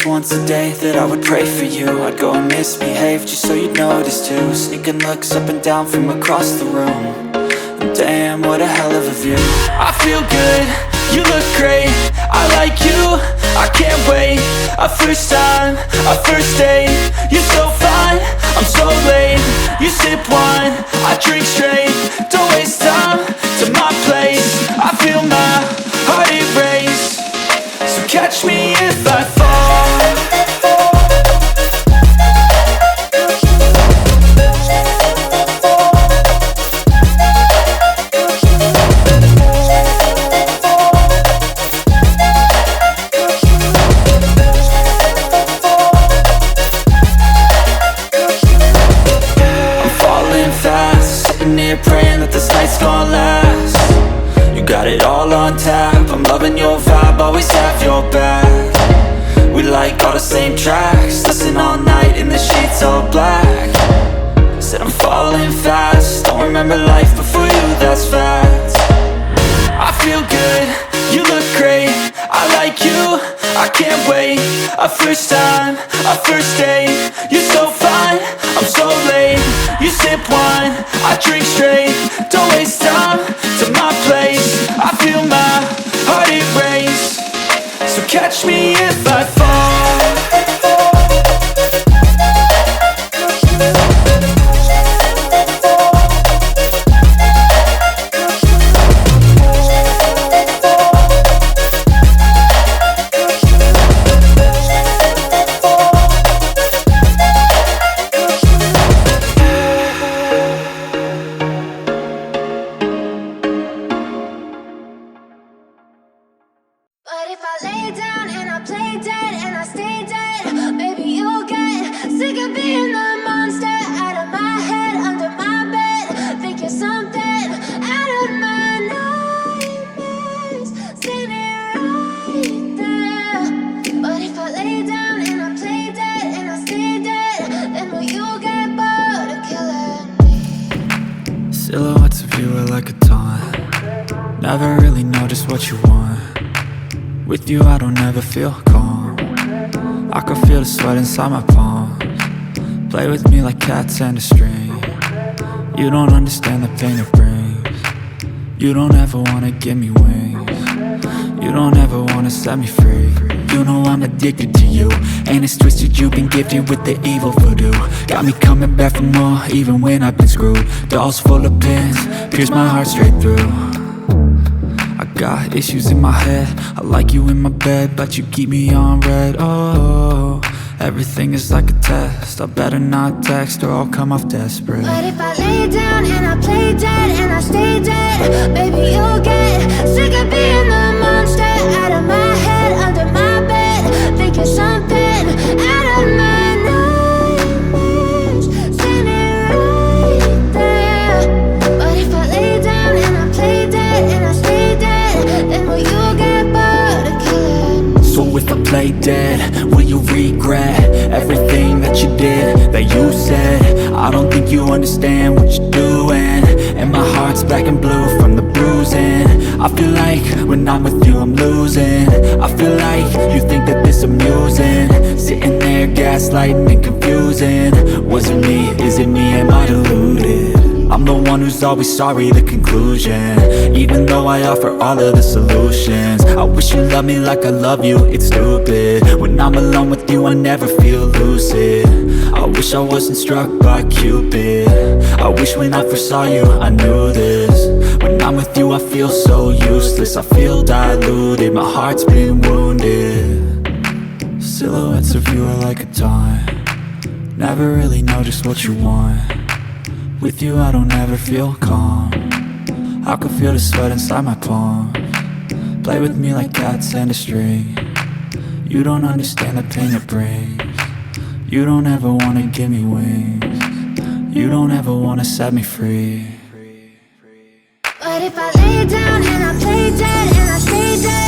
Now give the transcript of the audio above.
once a day that I would pray for you. I'd go and misbehave just so you'd notice too. Sneaking looks up and down from across the room. And damn, what a hell of a view. I feel good, you look great, I like you, I can't wait. A first time, a first date, you're so fine, I'm so late. You sip wine, I drink straight. Don't waste time to my place. I feel my heart erase. So catch me if I fall. Praying that this night's gonna last. You got it all on tap, I'm loving your vibe, always have your back. We like all the same tracks, listen all night in the sheets all black. Said I'm falling fast, don't remember life before you, that's fact. I feel good, you look great, I like you, I can't wait. A first time, a first date, you're so fine, I'm so late. You sip wine, I drink straight. Don't waste time to my place. I feel my heart erase. So catch me if I fall. But if I lay down and I play dead and I stay dead, maybe you'll get sick of being the monster out of my head, under my bed. Think you're something out of my nightmares, standing right there. But if I lay down and I play dead and I stay dead, then will you get bored of killing me? Silhouettes of you are like a taunt. Never really know just what you want. With you I don't ever feel calm. I can feel the sweat inside my palms. Play with me like cats and a string. You don't understand the pain it brings. You don't ever wanna give me wings. You don't ever wanna set me free. You know I'm addicted to you, and it's twisted, you've been gifted with the evil voodoo. Got me coming back for more, even when I've been screwed. Dolls full of pins, pierce my heart straight through. I got issues in my head, I like you in my bed, but you keep me on red. Oh, everything is like a test, I better not text or I'll come off desperate. But if I lay down and I play dead and I stay dead, maybe you'll get sick of being the monster out of my head, under my bed. Think you're something out of my nightmares, standing right there. But if I lay down and I play dead and I stay dead, then will you get bored of killing me? So if I play dead, will you regret everything that you did, that you said? I don't think you understand what you're doing, and my heart's black and blue from the bruising. I feel like when I'm with you I'm losing. I feel like you think that this amusing, sitting there gaslighting and confusing. Was it me? Is it me? Am I deluded? I'm the one who's always sorry, the conclusion, even though I offer all of the solutions. I wish you loved me like I love you, it's stupid. When I'm alone with you I never feel lucid. I wish I wasn't struck by Cupid. I wish when I first saw you I knew this. When I'm with you I feel so useless, I feel diluted, my heart's been wounded. Silhouettes of you are like a taunt. Never really know just what you want. With you I don't ever feel calm. I can feel the sweat inside my palms. Play with me like cats and a string. You don't understand the pain it brings. You don't ever wanna give me wings. You don't ever wanna set me free. But if I lay down and I play dead and I stay dead,